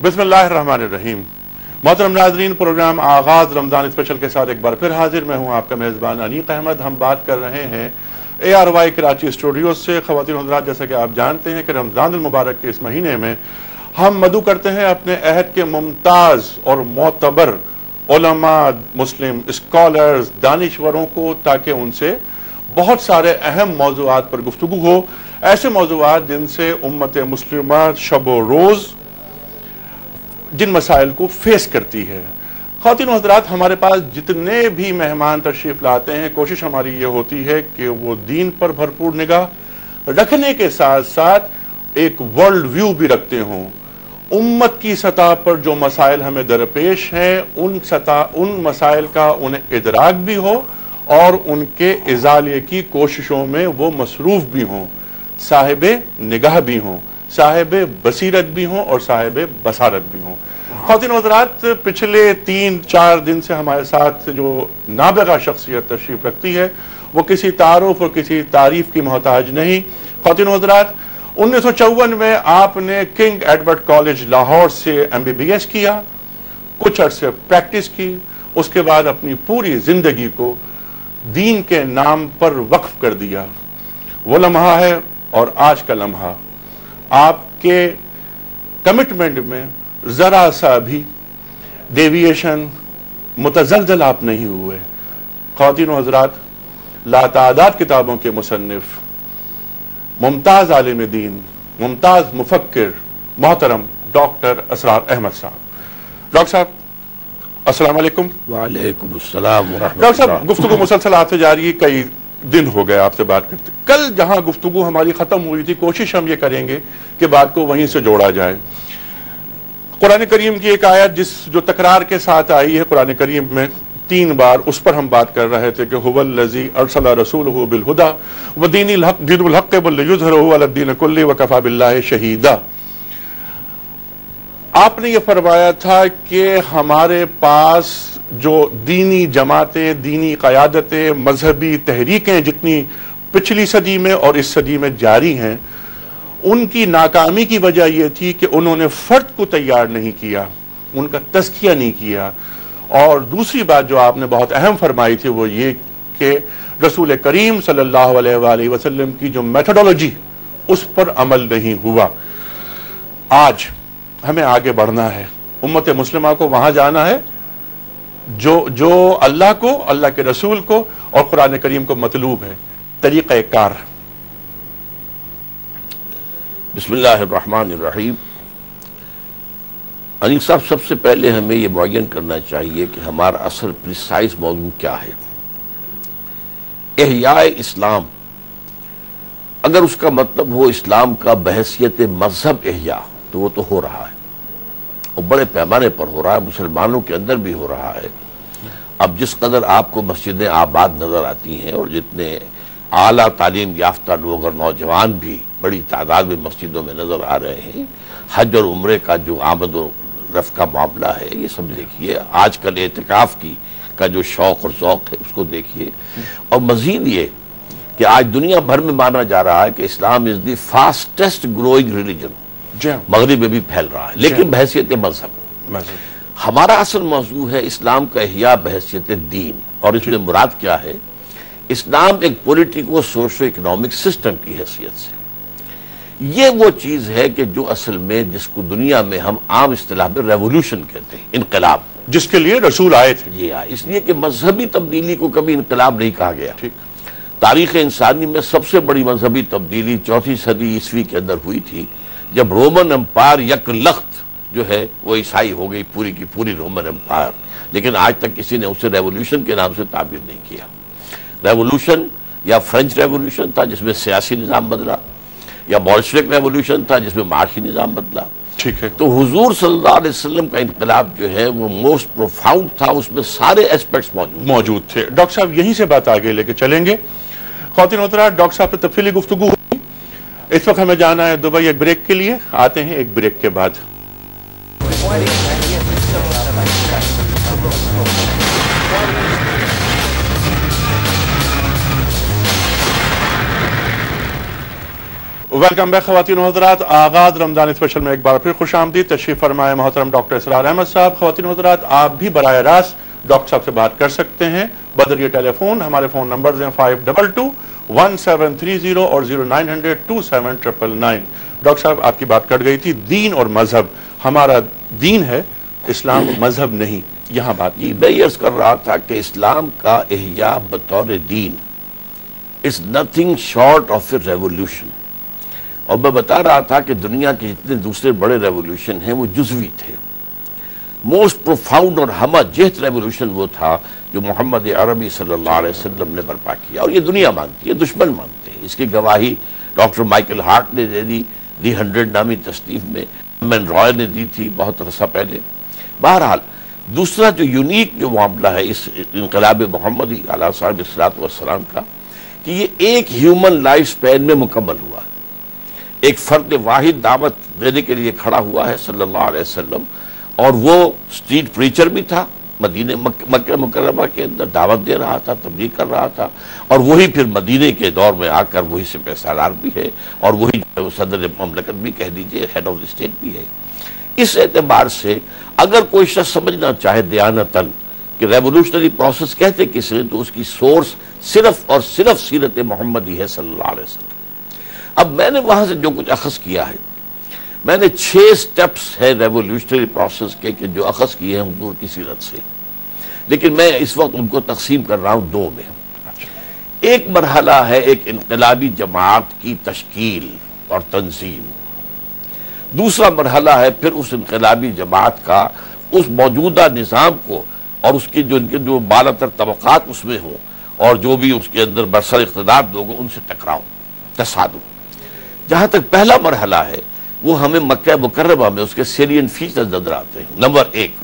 बिस्मिल्लाहिर्रहमानिर्रहीम। मोहतरम नाज़रीन, प्रोग्राम आगाज़ रमज़ान स्पेशल के साथ एक बार फिर हाजिर। मैं हूं आपका मेज़बान अनीक अहमद। हम बात कर रहे हैं ARY कराची स्टूडियो से। ख़वातीन हज़रात, जैसा कि आप जानते हैं कि रमज़ान मुबारक के इस महीने में हम मदु करते हैं अपने अहद के मुमताज़ और मोतबर उलमा, मुस्लिम स्कॉलर्स, दानिश्वरों को, ताकि उनसे बहुत सारे अहम मौज़ूआत पर गुफ्तगू हो। ऐसे मौज़ूआत जिनसे उम्मत मुस्लिमा शब रोज़ जिन मसाइल को फेस करती है। ख़वातीन हज़रात, हमारे पास जितने भी मेहमान तशरीफ़ लाते हैं, कोशिश हमारी ये होती है कि वो दीन पर भरपूर निगाह रखने के साथ साथ एक वर्ल्ड व्यू भी रखते हों। उम्मत की सतह पर जो मसाइल हमें दरपेश हैं, उन मसाइल का उन्हें इदराक भी हो और उनके इज़ाले की कोशिशों में वो मसरूफ़ भी हों, साहिबे निगाह भी हों, साहिब बसीरत भी हों और साहिब बसारत भी हों। ख़वातीन हज़रात, पिछले 3-4 दिन से हमारे साथ जो नाबिगा शख्सियत तशरीफ़ रखती है, वो किसी तारुफ और किसी तारीफ़ की मोहताज नहीं। ख़वातीन हज़रात, 1954 में आपने किंग एडवर्ड कॉलेज लाहौर से MBBS किया, कुछ अरसे प्रैक्टिस की, उसके बाद अपनी पूरी ज़िंदगी को दीन के नाम पर वक्फ कर दिया। वो लम्हा है और आज का लम्हा, आपके कमिटमेंट में जरा सा भी डेविएशन, मुतज़लज़ल आप नहीं हुए। ख़वातीन व हज़रात, लातादाद किताबों के मुसन्निफ, मुमताज़ आलिम दीन, मुमताज़ मुफक्किर, मोहतरम डॉक्टर असरार अहमद साहब। डॉक्टर साहब, अस्सलाम वालेकुम। वालेकुम अस्सलाम व रहमतुल्लाह। डॉक्टर साहब, गुफ्तगू मुसलसल आपसे जारी है, कई दिन हो गए आपसे बात करते। कल जहां गुफ्तगू हमारी खत्म हुई थी, कोशिश हम ये करेंगे कि बात को वहीं से जोड़ा जाए। कुरान करीम की एक आयत जो तकरार के साथ आई है कुरान करीम में 3 बार, उस पर हम बात कर रहे थे कि हुवल्लज़ी अरसला रसूलहु बिल हुदा व दीनिल हक़ लियुज़हिरहु अला दीन कुल्ली व कफ़ा बिल्लाहि शहीदा। आपने ये फरमाया था कि हमारे पास जो दीनी जमातें, दीनी क़यादतें, मजहबी तहरीकें जितनी पिछली सदी में और इस सदी में जारी हैं, उनकी नाकामी की वजह यह थी कि उन्होंने फ़र्द को तैयार नहीं किया, उनका तज़किया नहीं किया। और दूसरी बात जो आपने बहुत अहम फरमाई थी वो ये कि रसूल करीम सल्लल्लाहु अलैहि वसल्लम की जो मेथोडोलॉजी, उस पर अमल नहीं हुआ। आज हमें आगे बढ़ना है, उम्मत मुस्लिमा को वहां जाना है जो अल्लाह को, अल्लाह के रसूल को और कुरान करीम को मतलूब है। तरीक़े कार। बिस्मिल्लाहिर्रहमानिर्रहीम। अनीक साहब, सबसे पहले हमें यह मुअय्यन करना चाहिए कि हमारा असल प्रिसाइज मौजू क्या है। इहयाए इस्लाम, अगर उसका मतलब हो इस्लाम का बहैसियत मजहब इहया, तो वो तो हो रहा है और बड़े पैमाने पर हो रहा है, मुसलमानों के अंदर भी हो रहा है। अब जिस कदर आपको मस्जिदें आबाद नजर आती हैं और जितने आला तालीम याफ्ता लोग और नौजवान भी बड़ी तादाद में मस्जिदों में नजर आ रहे हैं, हज और उम्रे का जो आमद और रफ का मामला है, ये सब देखिए। आजकल एतिकाफ का जो शौक और ज़ौक़ है उसको देखिए। और मजीद ये कि आज दुनिया भर में माना जा रहा है कि Islam is the fastest growing religion, मगरिब में भी फैल रहा है, लेकिन बहैसियत मजहब। हमारा असल मौजू है इस्लाम का इहया बहैसियत दीन। और इसमें मुराद क्या है? इस्लाम एक पॉलिटिको सोशो इकोनॉमिक सिस्टम की हैसियत से ये वो चीज है कि जो असल में जिसको दुनिया में हम आम इस्तिलाह में रेवोल्यूशन कहते हैं, इनकलाब, जिसके लिए रसूल आए थे। ये आए इसलिए कि मजहबी तब्दीली को कभी इनकलाब नहीं कहा गया। ठीक, तारीख इंसानी में सबसे बड़ी मजहबी तब्दीली 4वीं सदी ईस्वी के अंदर हुई थी, जब रोमन एम्पायर यकलख्त जो है वो ईसाई हो गई, पूरी की पूरी रोमन एम्पायर। लेकिन आज तक किसी ने उसे रेवोल्यूशन के नाम से ताबीर नहीं किया। रेवोल्यूशन या फ्रेंच रेवोल्यूशन था जिसमें सियासी निज़ाम बदला, या बॉल्शेविक रेवोल्यूशन था जिसमें माशी निज़ाम बदला। ठीक है। तो हुजूर सल्लल्लाहु अलैहि वसल्लम का इनकलाब जो है वो मोस्ट प्रोफाउंड था, उसमें सारे एस्पेक्ट्स मौजूद थे। डॉक्टर साहब, यहीं से बात आगे लेके चलेंगे। ख़वातीन हज़रात, डॉक्टर साहब से तफसीली गुफ्तगू हुई। इस वक्त हमें जाना है दुबई एक ब्रेक के लिए। आते हैं एक ब्रेक के बाद। वेलकम बैक ख़वातीन और हज़रात। आगाज़ रमज़ान स्पेशल में एक बार फिर खुश आमदीद। तशरीफ़ फरमाए मोहतरम डॉक्टर इसरार अहमद साहब। ख़वातीन और हज़रात, आप भी बराह रास्त डॉक्टर साहब से बात कर सकते हैं बदरिए टेलीफोन। हमारे फ़ोन नंबर्स हैं 5221-1730 और 0900-2799। डॉक्टर साहब, आपकी बात कट गई थी दीन और मजहब। हमारा दीन है, इस्लाम मजहब नहीं। यहाँ बात जी, मैं ये अर्ज़ कर रहा था कि इस्लाम का इह्या बतौर दीन is nothing short of A revolution. और मैं बता रहा था कि दुनिया के जितने दूसरे बड़े रेवोल्यूशन हैं वो जुज़वी थे। मोस्ट प्रोफाउंड और हमजेहत रेवोल्यूशन वो था जो मोहम्मद अरबी सल्लल्लाहु अलैहि वसल्लम ने बर्पा किया, और ये दुनिया मानती है, दुश्मन मानते हैं। इसकी गवाही डॉक्टर माइकल हार्ट ने दे दी दी 100 नामी तसनीफ में, एमएन रॉय ने दी थी बहुत अरसा पहले। बहरहाल, दूसरा जो यूनिक जो मामला है इस इनकलाब मोहम्मदी अलैहि सल्लतु वस्सलाम का, कि ये एक ह्यूमन लाइफ स्पैन में मुकम्मल हुआ है। एक फर्द वाहिद दावत देने के लिए खड़ा हुआ है सल्लल्लाहु अलैहि वसल्लम, और वो स्ट्रीट प्रीचर भी था, मदीने मक्का मुकर्रमा के अंदर दावत दे रहा था, तबलीग कर रहा था, और वही फिर मदीने के दौर में आकर वही सिपह सालार भी है, और वही सदर ममलकत भी कह दीजिए, हेड ऑफ द स्टेट भी है। इस एतबार से अगर कोई शख्स समझना चाहे दयानतन कि रेवोल्यूशनरी प्रोसेस कहते किसे, तो उसकी सोर्स सिर्फ और सिर्फ सीरत मोहम्मदी है सल्लल्लाहु अलैहि वसल्लम। अब मैंने वहां से जो कुछ अखज़ किया है, मैंने 6 स्टेप्स है रेवोल्यूशनरी प्रोसेस के जो अखज़ किए हैं हुजूर की सीरत से, लेकिन मैं इस वक्त उनको तकसीम कर रहा हूं 2 में। एक मरहला है एक इनकलाबी जमात की तश्कील और तंजीम। दूसरा मरहला है फिर उस इनकलाबी जमात का उस मौजूदा निज़ाम को और उसके जो बालातर तबक़ात उसमें हों, और जो भी उसके अंदर बरसर इक़्तिदार लोग हों, उनसे टकराव, तसादुम। जहां तक पहला मरहला है वो हमें मक्का मुकर्रमा में उसके सेलियन फीचर्स नजर आते हैं। नंबर 1,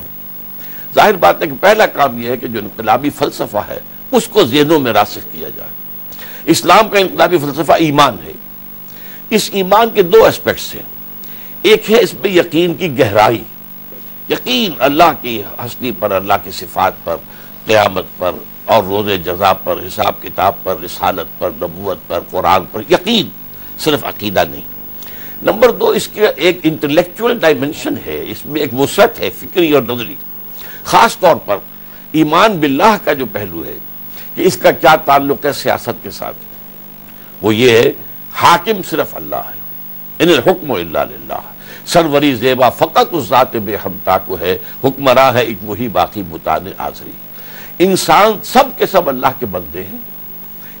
जाहिर बात है कि पहला काम यह है कि जो इनकलाबी फलसफा है उसको ज़हनों में रासिख किया जाए। इस्लाम का इनकलाबी फलसफा ईमान है। इस ईमान के 2 एस्पेक्ट्स हैं। एक है इसमें यकीन की गहराई, यकीन अल्लाह की हस्ती पर, अल्लाह की सिफात पर, क़यामत पर और रोज़े जज़ा पर, हिसाब किताब पर, रिसालत पर, नबूवत पर, कुरान पर यकीन, सिर्फ अकीदा नहीं। नंबर 2, इसके एक इंटेलेक्चुअल डायमेंशन है, इसमें एक वसअत है फिक्री और नजरी। खास तौर पर ईमान बिल्लाह का जो पहलू है कि इसका क्या ताल्लुक है सियासत के साथ, वो ये है हाकिम सिर्फ अल्लाह है, इनिल हुक्म इल्ला लिल्लाह, सरवरी ज़ेबा फ़कत उस ज़ात बेहमता को है, हुक्मरा है एक वही बाकी मुताने आज़री। इंसान सब के सब अल्लाह के बंदे हैं,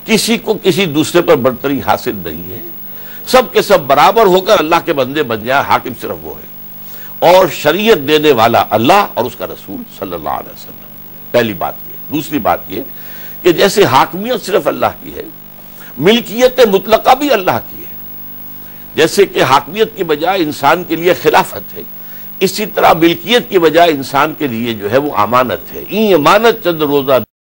किसी को किसी दूसरे पर बरतरी हासिल नहीं है, सब के सब बराबर होकर अल्लाह के बंदे बन जाए, हाकिम सिर्फ वो है, और शरीयत देने वाला अल्लाह और उसका रसूल सल्लल्लाहु अलैहि वसल्लम। पहली बात ये। दूसरी बात ये कि जैसे हाकमियत सिर्फ अल्लाह की है, मिल्कियत मुतलका भी अल्लाह की है। जैसे कि हाकमियत की बजाय इंसान के लिए खिलाफत है, इसी तरह मिल्कियत की बजाय इंसान के लिए जो है वो अमानत है। ई अमानत चंद रोजा